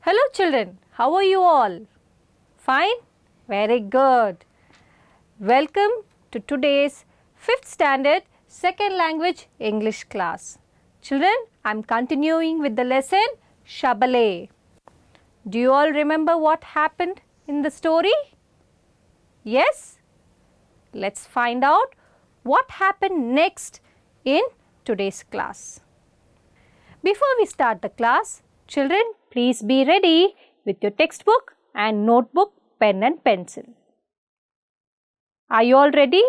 Hello children, how are you all? Fine? Very good. Welcome to today's 5th standard second language English class. Children, I am continuing with the lesson Shabale. Do you all remember what happened in the story? Yes? Let's find out what happened next in today's class. Before we start the class, children, please be ready with your textbook and notebook, pen and pencil. Are you all ready?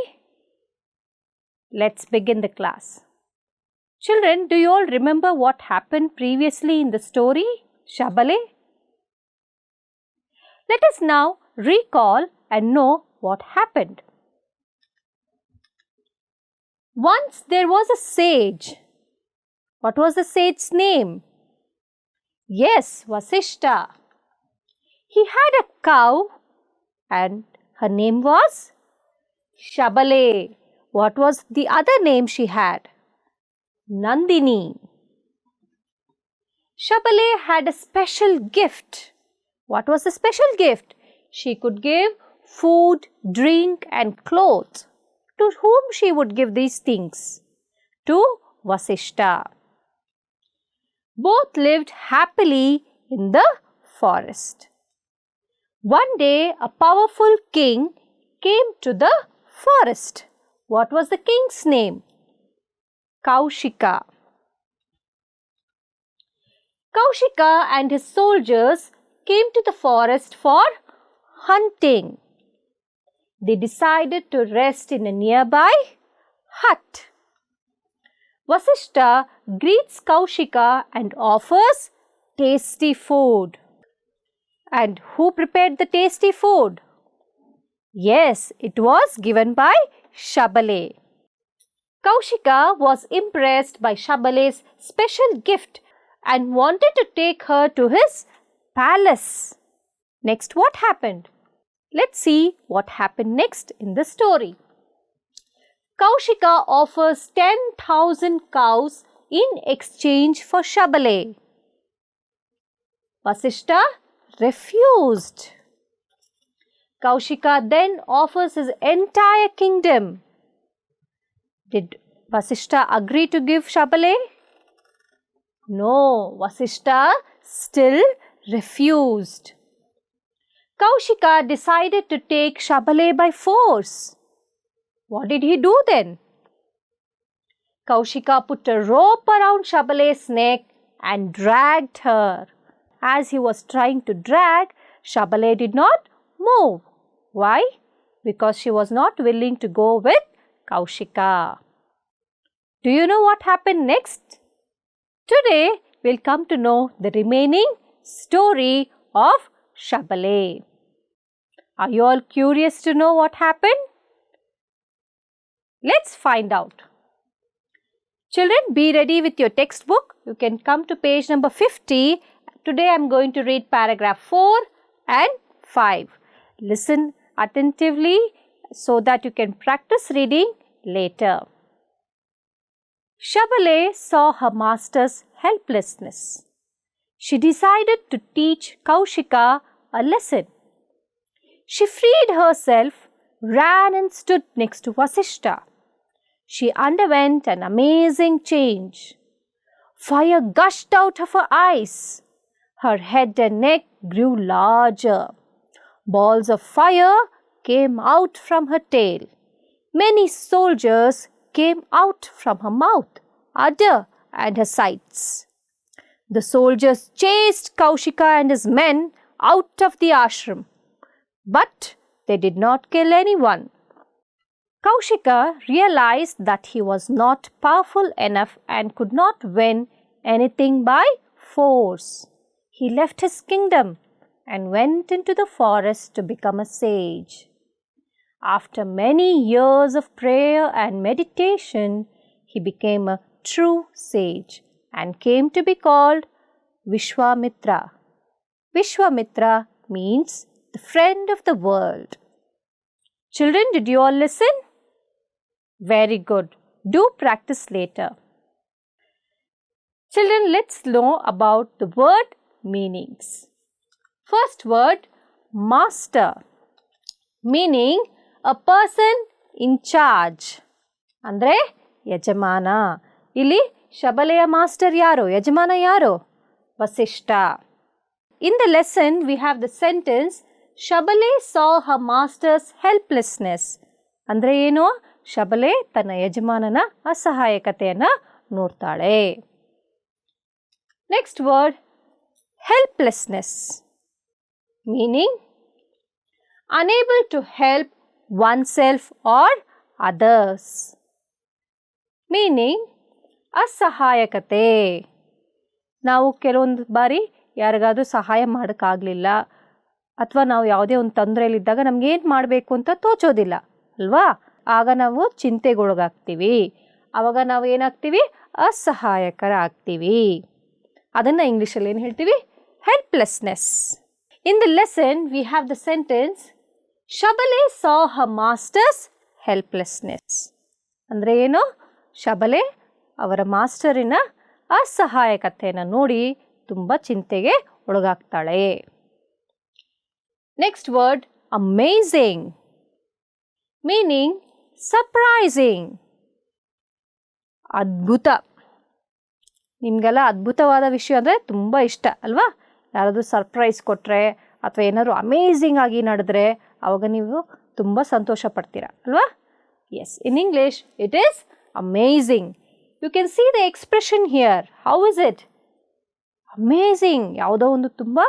Let's begin the class. Children, do you all remember what happened previously in the story Shabale? Let us now recall and know what happened. Once there was a sage. What was the sage's name? Yes, Vasishta. He had a cow and her name was Shabale. What was the other name she had? Nandini. Shabale had a special gift. What was the special gift? She could give food, drink and clothes. To whom she would give these things? To Vasishta. Both lived happily in the forest. One day, a powerful king came to the forest. What was the king's name? Kaushika. Kaushika and his soldiers came to the forest for hunting. They decided to rest in a nearby hut. Vasishta greets Kaushika and offers tasty food. And who prepared the tasty food? Yes, it was given by Shabale. Kaushika was impressed by Shabale's special gift and wanted to take her to his palace. Next, what happened? Let's see what happened next in the story. Kaushika offers 10,000 cows in exchange for Shabale. Vasishta refused. Kaushika then offers his entire kingdom. Did Vasishta agree to give Shabale? No, Vasishta still refused. Kaushika decided to take Shabale by force. What did he do then? Kaushika put a rope around Shabale's neck and dragged her. As he was trying to drag, Shabale did not move. Why? Because she was not willing to go with Kaushika. Do you know what happened next? Today, we'll come to know the remaining story of Shabale. Are you all curious to know what happened? Let's find out. Children, be ready with your textbook. You can come to page number 50. Today I am going to read paragraph 4 and 5. Listen attentively so that you can practice reading later. Shabale saw her master's helplessness. She decided to teach Kaushika a lesson. She freed herself, ran and stood next to Vasishta. She underwent an amazing change. Fire gushed out of her eyes. Her head and neck grew larger. Balls of fire came out from her tail. Many soldiers came out from her mouth, udder and her sides. The soldiers chased Kaushika and his men out of the ashram. But they did not kill anyone. Kaushika realized that he was not powerful enough and could not win anything by force. He left his kingdom and went into the forest to become a sage. After many years of prayer and meditation, he became a true sage and came to be called Vishwamitra. Vishwamitra means the friend of the world. Children, did you all listen? Very good. Do practice later. Children, let's know about the word meanings. First word, master, meaning a person in charge. ಅಂದರೆ ಯಜಮಾನ. ಇಲ್ಲಿ ಶಬಲೆಯ master ಯಾರು? ಯಜಮಾನ ಯಾರು? Vasishtha. In the lesson, we have the sentence, ಶಬಲೆ saw her master's helplessness. ಅಂದರೆ ಏನು? ಶಬಲೆ ತನ್ನ ಯಜಮಾನನ ಅಸಹಾಯಕತೆಯನ್ನು ನೋಡ್ತಾಳೆ. Next word, helplessness, meaning unable to help oneself or others. Meaning ಅಸಹಾಯಕತೆ. ನಾವು ಕೆಲವೊಂದು ಬಾರಿ ಯಾರಿಗಾದ್ರೂ ಸಹಾಯ ಮಾಡೋಕ್ಕಾಗಲಿಲ್ಲ ಅಥವಾ ನಾವು ಯಾವುದೇ ಒಂದು ತೊಂದರೆಯಲ್ಲಿದ್ದಾಗ ನಮ್ಗೆ ಏನು ಮಾಡಬೇಕು ಅಂತ ತೋಚೋದಿಲ್ಲ ಅಲ್ವಾ? ಆಗ ನಾವು ಚಿಂತೆಗೊಳಗಾಗ್ತೀವಿ. ಆವಾಗ ನಾವು ಏನಾಗ್ತೀವಿ? ಅಸಹಾಯಕರಾಗ್ತೀವಿ. ಅದನ್ನು ಇಂಗ್ಲೀಷಲ್ಲಿ ಏನು ಹೇಳ್ತೀವಿ? Helplessness. In the lesson we have the sentence, Shabale saw her masters helplessness. ಅಂದರೆ ಏನು? ಶಬಲೆ ಅವರ ಮಾಸ್ಟರಿನ ಅಸಹಾಯಕತೆಯನ್ನು ನೋಡಿ ತುಂಬ ಚಿಂತೆಗೆ ಒಳಗಾಗ್ತಾಳೆ. Next word, amazing, meaning surprising, ಅದ್ಭುತ. ನಿಮಗೆಲ್ಲ ಅದ್ಭುತವಾದ ವಿಷಯ ಅಂದರೆ ತುಂಬ ಇಷ್ಟ ಅಲ್ವಾ? ಯಾರಾದರೂ ಸರ್ಪ್ರೈಸ್ ಕೊಟ್ಟರೆ ಅಥವಾ ಏನಾದರೂ ಅಮೇಝಿಂಗ್ ಆಗಿ ನಡೆದ್ರೆ ಆವಾಗ ನೀವು ತುಂಬ ಸಂತೋಷ ಪಡ್ತೀರಾ ಅಲ್ವಾ? Yes, in English it is amazing. You can see the expression here. How is it? Amazing. ಯಾವುದೋ ಒಂದು ತುಂಬ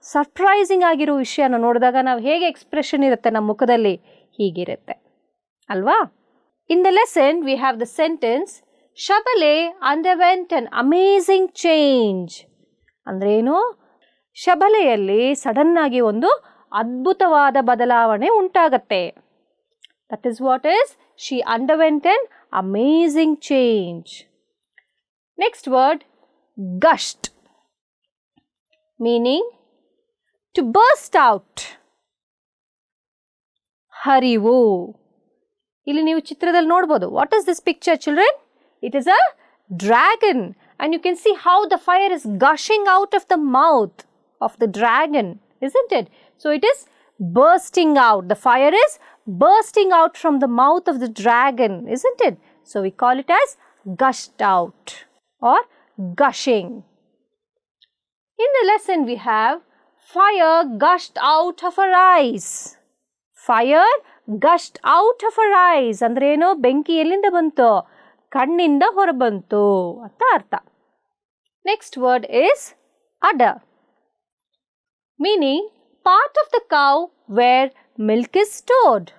ಸರ್ಪ್ರೈಸಿಂಗ್ ಆಗಿರೋ ವಿಷಯನ ನೋಡಿದಾಗ ನಾವು ಹೇಗೆ ಎಕ್ಸ್ಪ್ರೆಷನ್ ಇರುತ್ತೆ ನಮ್ಮ ಮುಖದಲ್ಲಿ? ಹೀಗಿರುತ್ತೆ ಅಲ್ವಾ? In the lesson we have the sentence, Shabale underwent an amazing change. ಅಂದ್ರೇನು? ಶಬಲೆಯಲ್ಲಿ ಸಡನ್ನಾಗಿ ಒಂದು ಅದ್ಭುತವಾದ ಬದಲಾವಣೆ ಉಂಟಾಗತ್ತೆ. That is what is she underwent an amazing change. Next word, gust, meaning to burst out, ಹರಿವು. ಇಲ್ಲಿ ನೀವು ಚಿತ್ರದಲ್ಲಿ ನೋಡ್ಬೋದು. What is this picture children? It is a dragon, and you can see how the fire is gushing out of the mouth of the dragon, isn't it? So it is bursting out. The fire is bursting out from the mouth of the dragon, isn't it? So we call it as gushed out or gushing. In the lesson we have fire gushed out of her eyes. Fire gushed out of her eyes. ಅಂದ್ರೆ ಏನು? ಬೆಂಕಿ ಎಲ್ಲಿಂದ ಬಂತು? ಕಣ್ಣಿಂದ ಹೊರಬಂತು ಅಂತ ಅರ್ಥ. Next word is udder, meaning part of the cow where milk is stored.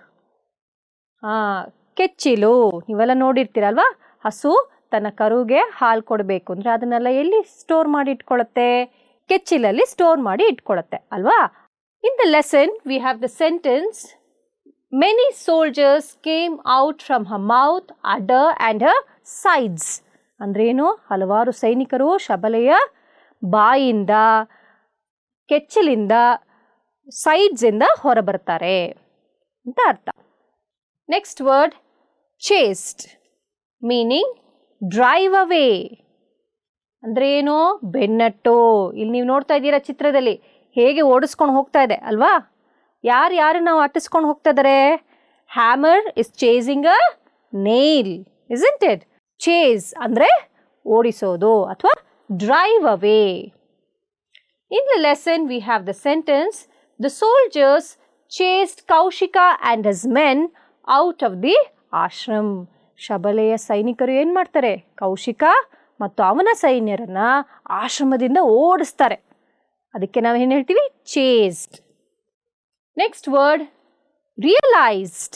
ಕೆಚ್ಚಿಲು. ನೀವೆಲ್ಲ ನೋಡಿರ್ತೀರಲ್ವಾ? ಹಸು ತನ್ನ ಕರುಗೆ ಹಾಲು ಕೊಡಬೇಕು ಅಂದರೆ ಅದನ್ನೆಲ್ಲ ಎಲ್ಲಿ ಸ್ಟೋರ್ ಮಾಡಿ ಇಟ್ಕೊಳ್ಳುತ್ತೆ? ಕೆಚ್ಚಿಲಲ್ಲಿ ಸ್ಟೋರ್ ಮಾಡಿ ಇಟ್ಕೊಳ್ಳುತ್ತೆ ಅಲ್ವಾ? In the lesson we have the sentence, many soldiers came out from her mouth, udder and her sides. ಅಂದ್ರೇನು? ಹಲವಾರು ಸೈನಿಕರು ಶಬಲೆಯ ಬಾಯಿಂದ, ಕೆಚ್ಚಲಿಂದ, ಸೈಡ್ಸಿಂದ ಹೊರಬರ್ತಾರೆ ಅಂತ ಅರ್ಥ. Next word, chased, meaning drive away. ಅಂದರೆ ಏನು? ಬೆನ್ನಟ್ಟು. ಇಲ್ಲಿ ನೀವು ನೋಡ್ತಾ ಇದ್ದೀರಾ ಚಿತ್ರದಲ್ಲಿ ಹೇಗೆ ಓಡಿಸ್ಕೊಂಡು ಹೋಗ್ತಾ ಇದೆ ಅಲ್ವಾ? ಯಾರು ನಾವು ಅಟ್ಟಿಸ್ಕೊಂಡು ಹೋಗ್ತಾ ಇದ್ದಾರೆ? Hammer is chasing a nail, isn't it? Chase ಅಂದರೆ ಓಡಿಸೋದು ಅಥವಾ drive away. In the lesson we have the sentence, the soldiers chased Kaushika and his men out of the ashram. ಶಬಲೆಯ ಸೈನಿಕರು ಏನು ಮಾಡ್ತಾರೆ? ಕೌಶಿಕ ಮತ್ತು ಅವನ ಸೈನ್ಯರನ್ನು ಆಶ್ರಮದಿಂದ ಓಡಿಸ್ತಾರೆ. ಅದಕ್ಕೆ ನಾವು ಏನು ಹೇಳ್ತೀವಿ? Chased. Next word, realized,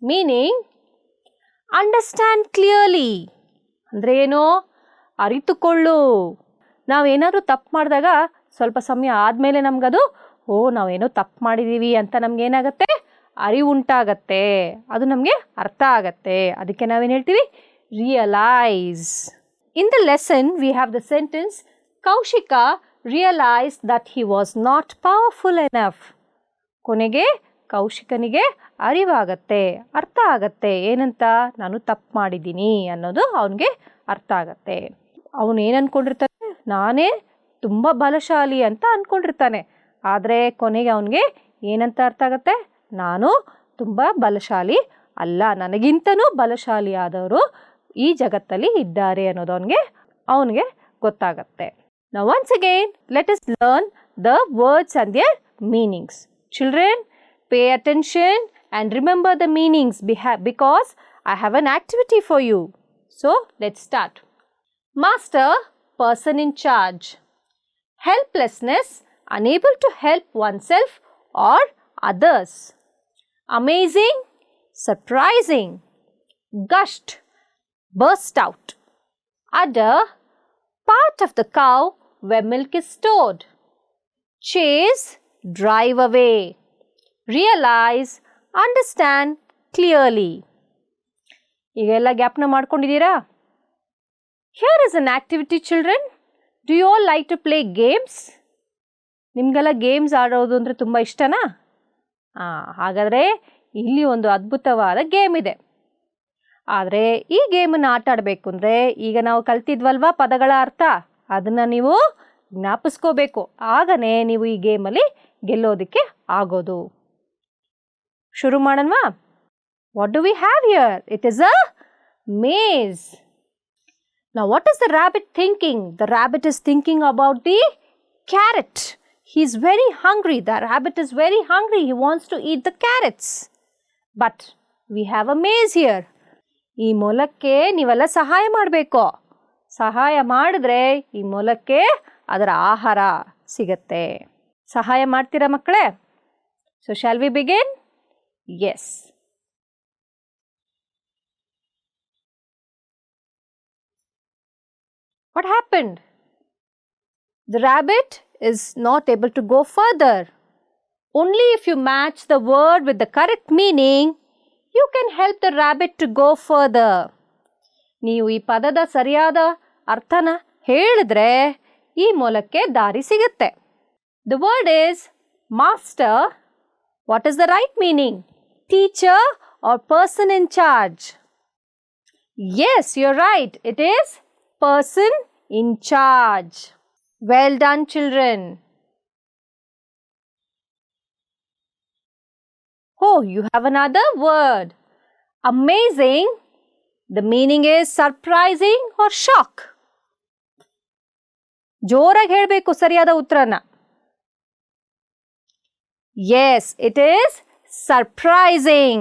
meaning understand clearly. ಅಂದರೆ ಏನು? ಅರಿತುಕೊಳ್ಳು. ನಾವೇನಾದರೂ ತಪ್ಪು ಮಾಡಿದಾಗ ಸ್ವಲ್ಪ ಸಮಯ ಆದಮೇಲೆ ನಮಗದು ನಾವೇನೋ ತಪ್ಪು ಮಾಡಿದ್ದೀವಿ ಅಂತ ನಮಗೇನಾಗತ್ತೆ? ಅರಿವುಂಟಾಗತ್ತೆ. ಅದು ನಮಗೆ ಅರ್ಥ ಆಗತ್ತೆ. ಅದಕ್ಕೆ ನಾವೇನು ಹೇಳ್ತೀವಿ? Realise. In the lesson we have the sentence, Kaushika realised that he was not powerful enough. ಕೊನೆಗೆ ಕೌಶಿಕನಿಗೆ ಅರಿವಾಗತ್ತೆ, ಅರ್ಥ ಆಗತ್ತೆ. ಏನಂತ? ನಾನು ತಪ್ಪು ಮಾಡಿದ್ದೀನಿ ಅನ್ನೋದು ಅವನಿಗೆ ಅರ್ಥ ಆಗತ್ತೆ. ಅವನು ಏನು ಅಂದ್ಕೊಂಡಿರ್ತಾನೆ? ನಾನೇ ತುಂಬ ಬಲಶಾಲಿ ಅಂತ ಅಂದ್ಕೊಂಡಿರ್ತಾನೆ. ಆದರೆ ಕೊನೆಗೆ ಅವನಿಗೆ ಏನಂತ ಅರ್ಥ ಆಗುತ್ತೆ, ನಾನು ತುಂಬ ಬಲಶಾಲಿ ಅಲ್ಲ, ನನಗಿಂತನೂ ಬಲಶಾಲಿಯಾದವರು ಈ ಜಗತ್ತಲ್ಲಿ ಇದ್ದಾರೆ ಅನ್ನೋದು ಅವನಿಗೆ ಗೊತ್ತಾಗತ್ತೆ. Now once again, let us learn the words and their meanings. Children, pay attention and remember the meanings because I have an activity for you. So, let's start. Master, person in charge. Helplessness, unable to help oneself or others. Amazing, surprising. Gushed, burst out. Udder, part of the cow where milk is stored. Chase, drive away. Realize, understand clearly. ಈಗೆಲ್ಲ ಗ್ಯಾಪ್ನ ಮಾಡ್ಕೊಂಡಿದ್ದೀರಾ? Here is an activity, children. Do you all like to play games? ನಿಮಗೆಲ್ಲ games ಆಡೋದು ಅಂದರೆ ತುಂಬ ಇಷ್ಟನಾ? ಹಾಗಾದರೆ ಇಲ್ಲಿ ಒಂದು ಅದ್ಭುತವಾದ ಗೇಮ್ ಇದೆ. ಆದರೆ ಈ ಗೇಮನ್ನು ಆಟ ಆಡಬೇಕು ಅಂದರೆ ಈಗ ನಾವು ಕಲ್ತಿದ್ವಲ್ವಾ ಪದಗಳ ಅರ್ಥ, ಅದನ್ನು ನೀವು ಜ್ಞಾಪಿಸ್ಕೋಬೇಕು. ಆಗನೇ ನೀವು ಈ ಗೇಮಲ್ಲಿ ಗೆಲ್ಲೋದಕ್ಕೆ ಆಗೋದು. ಶುರು ಮಾಡೋಣವಾ? What do we have here? It is a maze. Now what is the rabbit thinking? The rabbit is thinking about the carrot. He is very hungry. The rabbit is very hungry. He wants to eat the carrots. But we have a maze here. ಈ ಮೊಲಕ್ಕೆ ನೀವೆಲ್ಲ ಸಹಾಯ ಮಾಡಬೇಕು. ಸಹಾಯ ಮಾಡಿದ್ರೆ ಈ ಮೊಲಕ್ಕೆ ಅದರ ಆಹಾರ ಸಿಗತ್ತೆ. ಸಹಾಯ ಮಾಡ್ತೀರಾ ಮಕ್ಕಳೇ? So shall we begin? Yes. What happened? The rabbit is not able to go further. Only if you match the word with the correct meaning, you can help the rabbit to go further. ನೀವು ಈ ಪದದ ಸರಿಯಾದ ಅರ್ಥನ ಹೇಳಿದ್ರೆ ಈ ಮೊಲಕ್ಕೆ ದಾರಿ ಸಿಗುತ್ತೆ. The word is master. What is the right meaning? Teacher or person in charge? Yes, you're right. It is person in charge. Well done, children. Oh, you have another word. Amazing. The meaning is surprising or shock. ಜೋರಾಗಿ ಹೇಳಬೇಕು ಸರಿಯಾದ ಉತ್ತರನ. Yes, it is surprising.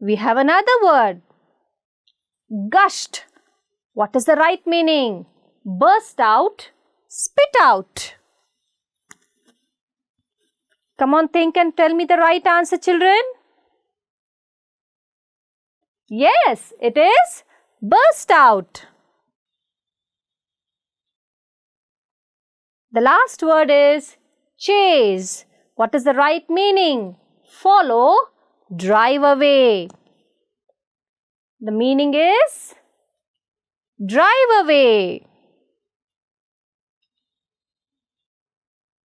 We have another word. Gushed. What is the right meaning? Burst out, spit out. Come on, think and tell me the right answer, children. Yes, it is burst out. The last word is chase. What is the right meaning? Follow, drive away. The meaning is drive away.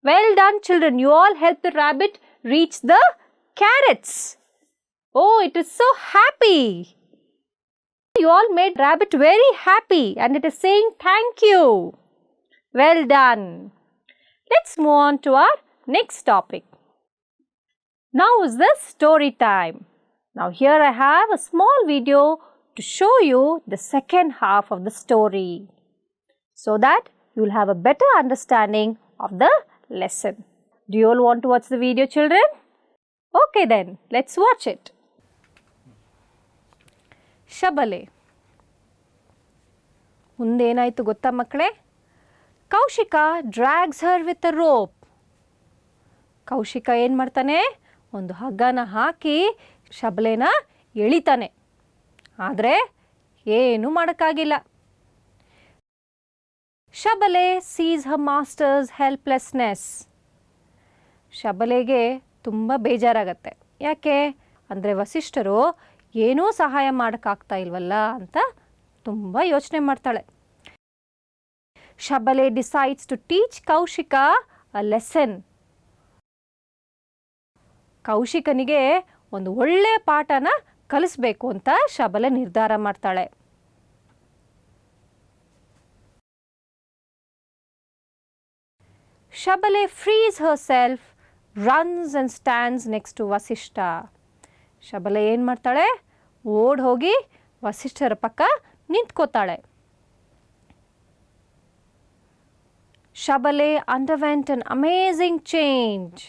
Well done, children. You all helped the rabbit reach the carrots. Oh, it is so happy. You all made rabbit very happy and it is saying thank you. Well done. Let's move on to our next topic. Now is the story time. Now here I have a small video to show you the second half of the story so that you will have a better understanding of the lesson. Do you all want to watch the video, children? Okay then, let's watch it. ಶಬಲೆ. ಮುಂದೇನಾಯಿತು ಗೊತ್ತಾ ಮಕ್ಕಳೇ? Kaushika drags Har with a rope. Kaushika ಏನು ಮಾಡ್ತಾನೆ? ಒಂದು ಹಗ್ಗನ ಹಾಕಿ ಶಬಲೆನ ಎಳಿತಾನೆ. ಆದರೆ ಏನೂ ಮಾಡೋಕ್ಕಾಗಿಲ್ಲ. ಶಬಲೆ seize ಹರ್ masters helplessness. ಶಬಲೆಗೆ ತುಂಬ ಬೇಜಾರಾಗತ್ತೆ. ಯಾಕೆ ಅಂದರೆ ವಸಿಷ್ಠರು ಏನೂ ಸಹಾಯ ಮಾಡೋಕ್ಕಾಗ್ತಾ ಇಲ್ವಲ್ಲ ಅಂತ ತುಂಬ ಯೋಚನೆ ಮಾಡ್ತಾಳೆ. Shabale decides to teach Kaushika a lesson. ಕೌಶಿಕನಿಗೆ ಒಂದು ಒಳ್ಳೆಯ ಪಾಠನ ಕಲಿಸ್ಬೇಕು ಅಂತ ಶಬಲೆ ನಿರ್ಧಾರ ಮಾಡ್ತಾಳೆ. Shabale frees herself, runs and stands next to Vasishta. ಶಬಲೆ ಏನು ಮಾಡ್ತಾಳೆ? ಓಡ್ ಹೋಗಿ ವಸಿಷ್ಠರ ಪಕ್ಕ ನಿಂತ್ಕೋತಾಳೆ. Shabale underwent an amazing change.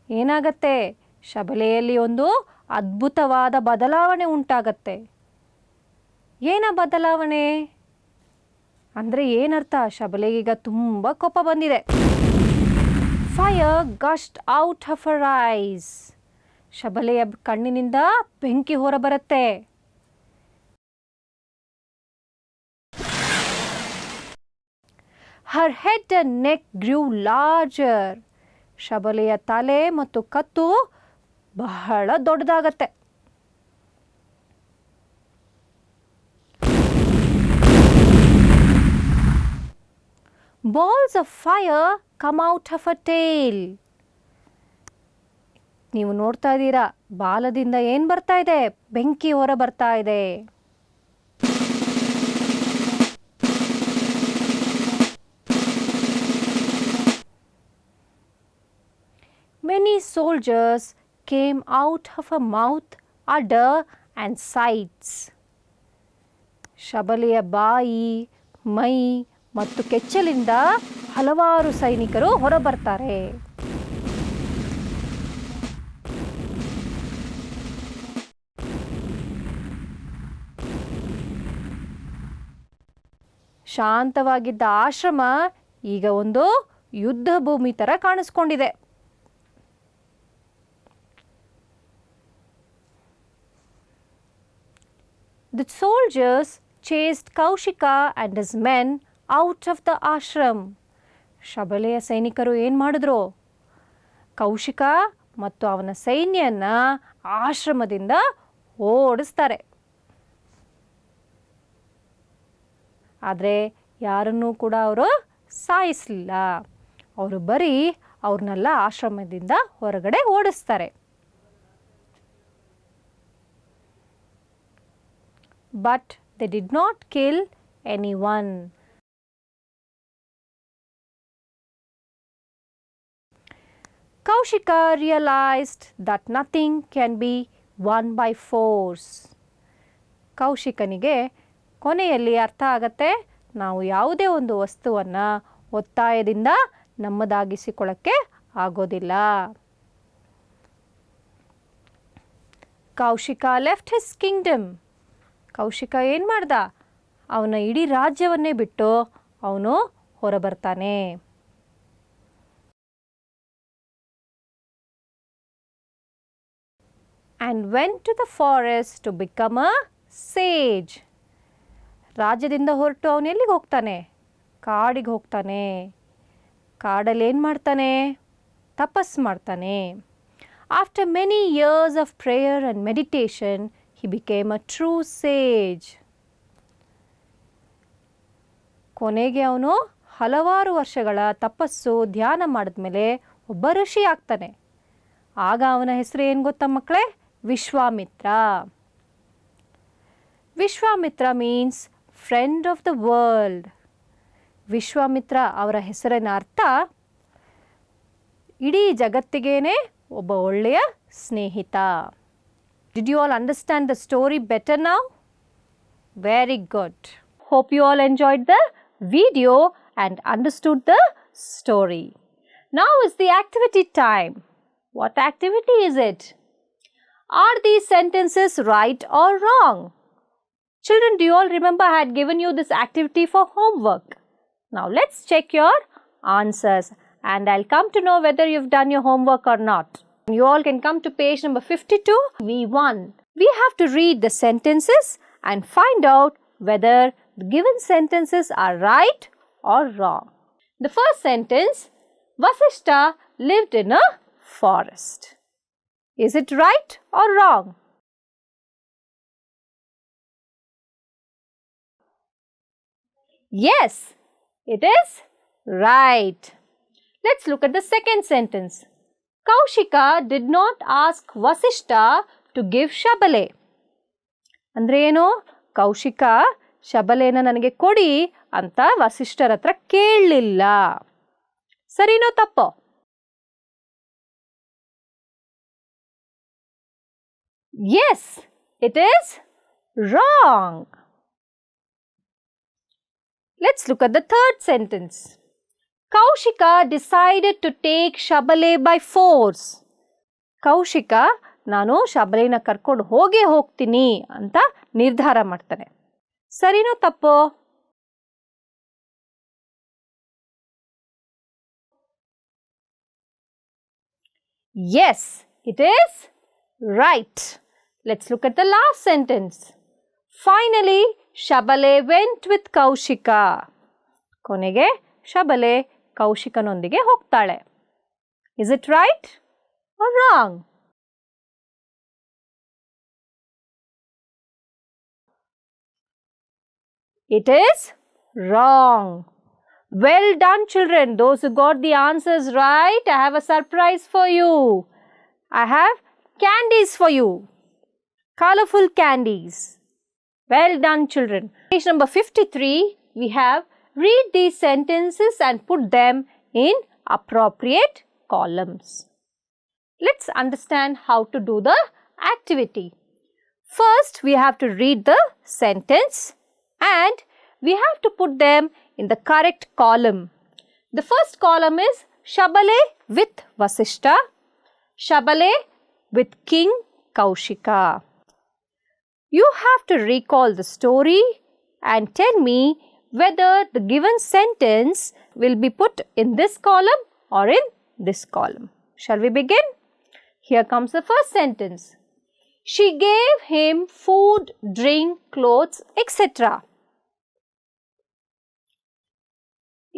ಏನಾಗತ್ತೆ? ಶಬಲೆಯಲ್ಲಿ ಒಂದು ಅದ್ಭುತವಾದ ಬದಲಾವಣೆ ಉಂಟಾಗತ್ತೆ. ಏನ ಬದಲಾವಣೆ ಅಂದರೆ ಏನರ್ಥ? ಶಬಲೆಗೀಗ ತುಂಬ ಕೋಪ ಬಂದಿದೆ. Fire gushed out of her eyes. ಶಬಲೆಯ ಕಣ್ಣಿನಿಂದ ಬೆಂಕಿ ಹೊರಬರುತ್ತೆ. Her head and neck grew larger. ಶಬಲೆಯ ತಲೆ ಮತ್ತು ಕತ್ತು ಬಹಳ ದೊಡ್ಡದಾಗತ್ತೆ. Balls of fire come out of her tail. ನೀವು ನೋಡ್ತಾ ಇದ್ದೀರಾ, ಬಾಲದಿಂದ ಏನು ಬರ್ತಾ ಇದೆ? ಬೆಂಕಿ ಹೊರ ಬರ್ತಾ ಇದೆ. Many soldiers came out of her mouth, udder and sides. ಶಬಲೆಯ ಬಾಯಿ, ಮೈ ಮತ್ತು ಕೆಚ್ಚಲಿಂದ ಹಲವಾರು ಸೈನಿಕರು ಹೊರಬರ್ತಾರೆ. ಶಾಂತವಾಗಿದ್ದ ಆಶ್ರಮ ಈಗ ಒಂದು ಯುದ್ಧ ಭೂಮಿ ಥರ ಕಾಣಿಸ್ಕೊಂಡಿದೆ. The soldiers chased Kaushika and his men out of the ashram. ಶಬಲೆಯ ಸೈನಿಕರು ಏನು ಮಾಡಿದ್ರು? ಕೌಶಿಕ ಮತ್ತು ಅವನ ಸೈನ್ಯನ ಆಶ್ರಮದಿಂದ ಓಡಿಸ್ತಾರೆ. ಆದರೆ ಯಾರನ್ನೂ ಕೂಡ ಅವರು ಸಾಯಿಸಲಿಲ್ಲ. ಅವರು ಬರೀ ಅವ್ರನ್ನೆಲ್ಲ ಆಶ್ರಮದಿಂದ ಹೊರಗಡೆ ಓಡಿಸ್ತಾರೆ. But they did not kill anyone. Kaushika realized that nothing can be won by force. ಕೌಶಿಕನಿಗೆ ಕೊನೆಯಲ್ಲಿ ಅರ್ಥ ಆಗತ್ತೆ, ನಾವು ಯಾವುದೇ ಒಂದು ವಸ್ತುವನ್ನು ಒತ್ತಾಯದಿಂದ ನಮ್ಮದಾಗಿಸಿಕೊಳ್ಳಕ್ಕೆ ಆಗೋದಿಲ್ಲ. Kaushika left his kingdom. Kaushika ಏನು ಮಾಡ್ದ? ಅವನ ಇಡೀ ರಾಜ್ಯವನ್ನೇ ಬಿಟ್ಟು ಅವನು ಹೊರಬರ್ತಾನೆ. And went to the forest to become a sage. ರಾಜ್ಯದಿಂದ ಹೊರಟು ಅವನು ಎಲ್ಲಿಗೆ ಹೋಗ್ತಾನೆ? ಕಾಡಿಗೆ ಹೋಗ್ತಾನೆ. ಕಾಡಲ್ಲಿ ಏನು ಮಾಡ್ತಾನೆ? ತಪಸ್ ಮಾಡ್ತಾನೆ. After many years of prayer and meditation, he became a true sage. ಕೊನೆಗೆ ಅವನು ಹಲವಾರು ವರ್ಷಗಳ ತಪಸ್ಸು ಧ್ಯಾನ ಮಾಡಿದ್ಮೇಲೆ ಒಬ್ಬ ಋಷಿ ಆಗ್ತಾನೆ. ಆಗ ಅವನ ಹೆಸರು ಏನು ಗೊತ್ತಾ ಮಕ್ಕಳೇ? Vishwamitra. Vishwamitra means friend of the world. Vishwamitra ಅವರ ಹೆಸರಿನ ಅರ್ಥ ಇಡೀ ಜಗತ್ತಿಗೇನೆ ಒಬ್ಬ ಒಳ್ಳೆಯ ಸ್ನೇಹಿತ. Did you all understand the story better now? Very good. Hope you all enjoyed the video and understood the story. Now is the activity time. What activity is it? Are these sentences right or wrong? Children, do you all remember I had given you this activity for homework? Now let's check your answers and I'll come to know whether you've done your homework or not. You all can come to page number 52, V1. We have to read the sentences and find out whether the given sentences are right or wrong. The first sentence, Vasishta lived in a forest. Is it right or wrong? Yes, it is right. Let's look at the second sentence. Kaushika did not ask Vasishta to give Shabale. ಅಂದ್ರೆ ಏನು? ಕೌಶಿಕ ಶಬಲೆನ ನನಗೆ ಕೊಡಿ ಅಂತ ವಸಿಷ್ಠರ ಹತ್ರ ಕೇಳಲಿಲ್ಲ. ಸರಿನೋ ತಪ್ಪೋ? Yes, it is wrong. Let's look at the third sentence. Kaushika decided to take Shabale by force. Kaushika ನಾನು ಶಬಲೆನ ಕರ್ಕೊಂಡು ಹೋಗ್ತೀನಿ ಅಂತ ನಿರ್ಧಾರ ಮಾಡ್ತಾನೆ. ಸರಿನೋ ತಪ್ಪೋ? Yes, it is right. Let's look at the last sentence. Finally, Shabale went with Kaushika. ಕೊನೆಗೆ ಶಬಲೆ ಕೌಶಿಕನೊಂದಿಗೆ ಹೋಗ್ತಾಳೆ. Is it right or wrong? It is wrong. Well done, children. Those who got the answers right, I have a surprise for you. I have candies for you. Colorful candies. Well done, children. Page number 53, we have read these sentences and put them in appropriate columns. Let's understand how to do the activity. First, we have to read the sentence and we have to put them in the correct column. The first column is Shabale with Vasishta, Shabale with King Kaushika. You have to recall the story and tell me whether the given sentence will be put in this column or in this column. Shall we begin? Here comes the first sentence. She gave him food, drink, clothes, etc.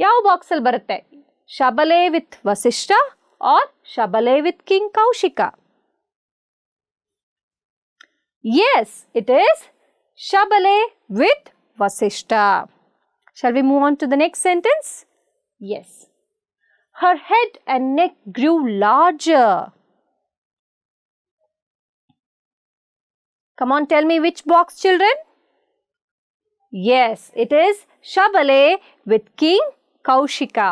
ಯಾವ ಬಾಕ್ಸಲ್ಲಿ ಬರುತ್ತೆ? Shabale with Vasishtha or Shabale with king Kaushika? Yes, it is Shabale with Vasishta. Shall we move on to the next sentence? Yes. Her head and neck grew larger. Come on, tell me which box, children? Yes, it is Shabale with King Kaushika.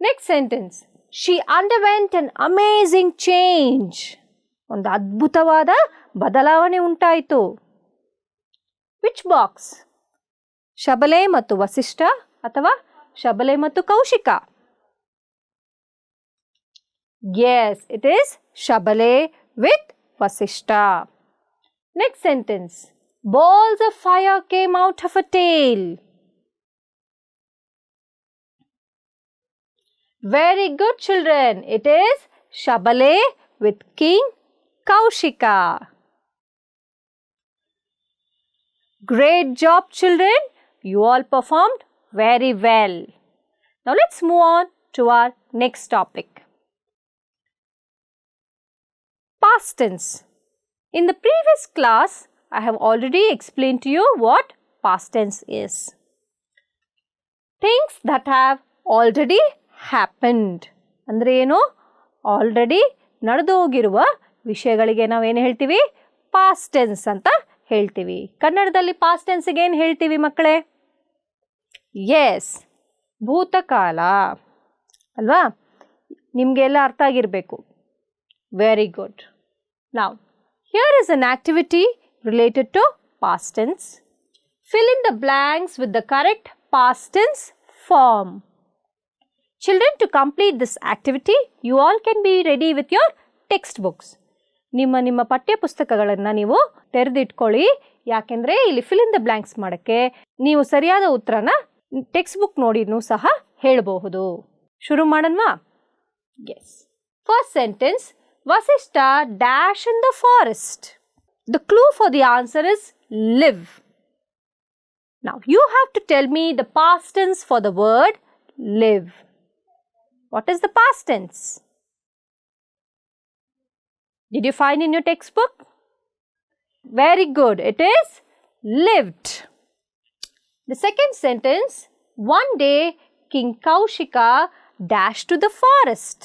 Next sentence. She underwent an amazing change. ಒಂದು ಅದ್ಭುತವಾದ ಬದಲಾವಣೆ ಉಂಟಾಯಿತು. Which box? ಶಬಲೆ ಮತ್ತು ವಸಿಷ್ಠ ಅಥವಾ ಶಬಲೆ ಮತ್ತು Kaushika? Yes, it is Shabale with Vasishta. Next sentence. Balls of fire came out of a tail. Very good, children. It is Shabale with King Kaushika. Great job, children. You all performed very well. Now let's move on to our next topic. Past tense. In the previous class, I have already explained to you what past tense is. Things that have already happened. ಅಂದ್ರೆ ಏನು? Already ನಡೆದು ಹೋಗಿರುವ ವಿಷಯಗಳಿಗೆ ನಾವೇನು ಹೇಳ್ತೀವಿ? Past tense ಅಂತ ಹೇಳ್ತೀವಿ. ಕನ್ನಡದಲ್ಲಿ ಪಾಸ್ಟ್ ಟೆನ್ಸ್ಗೆ ಏನು ಹೇಳ್ತೀವಿ ಮಕ್ಕಳೇ? ಎಸ್, ಭೂತಕಾಲ ಅಲ್ವಾ? ನಿಮಗೆಲ್ಲ ಅರ್ಥ ಆಗಿರಬೇಕು. Very good. Now here is an activity related to past tense. Fill in the blanks with the correct past tense form. Children, to complete this activity, you all can be ready with your textbooks. ನಿಮ್ಮ ಪಠ್ಯ ಪುಸ್ತಕಗಳನ್ನು ನೀವು ತೆರೆದಿಟ್ಕೊಳ್ಳಿ. ಯಾಕೆಂದರೆ ಇಲ್ಲಿ fill in the blanks ಮಾಡೋಕ್ಕೆ ನೀವು ಸರಿಯಾದ ಉತ್ತರನ ಟೆಕ್ಸ್ಟ್ ಬುಕ್ ನೋಡಿನೂ ಸಹ ಹೇಳಬಹುದು. ಶುರು ಮಾಡೋಣವಾ? Yes. First sentence. Vasishtha dash in the forest. The clue for the answer is live. Now you have to tell me the past tense for the word live. What is the past tense? Did you find in your textbook? Very good. It is lived. The second sentence. One day King Kaushika dashed to the forest.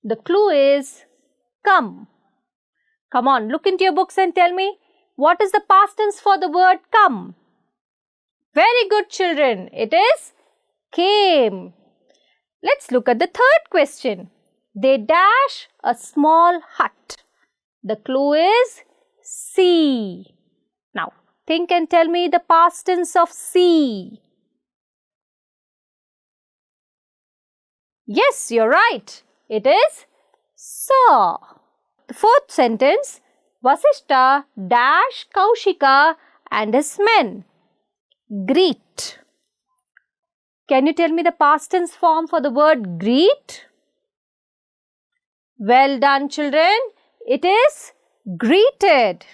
The clue is come. Come on, look into your books and tell me What is the past tense for the word come? Very good, children. It is came. Let's look at the third question. They dash a small hut. The clue is see. Now, think and tell me the past tense of see. Yes, you're right. It is saw. The fourth sentence, Vasishta dash Kaushika and his men. Greet. Can you tell me the past tense form for the word greet? Well done, children. It is greeted.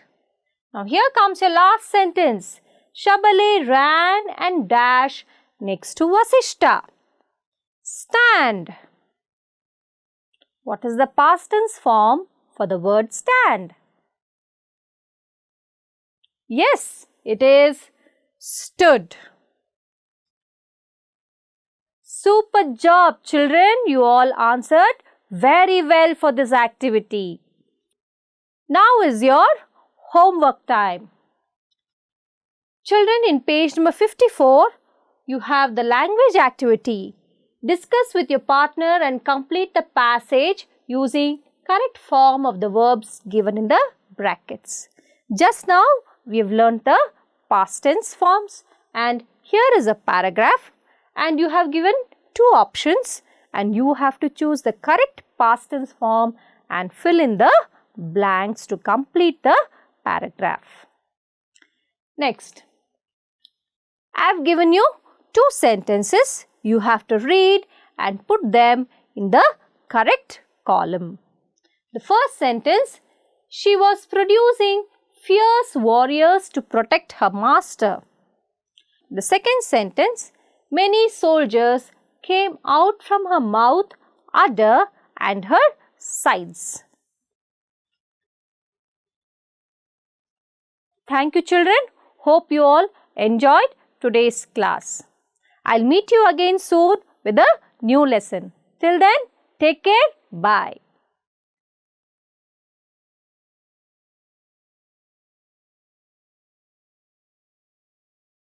Now here comes your last sentence. Shabale ran and dashed next to Vasishta. Stand. What is the past tense form for the word stand? Yes, it is stood. Super job, children. You all answered very well for this activity. Now is your homework time. Children, in page number 54, you have the language activity. Discuss with your partner and complete the passage using correct form of the verbs given in the brackets. Just now, we have learnt the past tense forms, and here is a paragraph, and you have given two options, and you have to choose the correct past tense form and fill in the blanks to complete the paragraph. Next, I have given you two sentences. You have to read and put them in the correct column. The first sentence, she was producing fierce warriors to protect her master. The second sentence, many soldiers came out from her mouth, udder and her sides. Thank you, children. Hope you all enjoyed today's class. I'll meet you again soon with a new lesson. Till then, take care. Bye.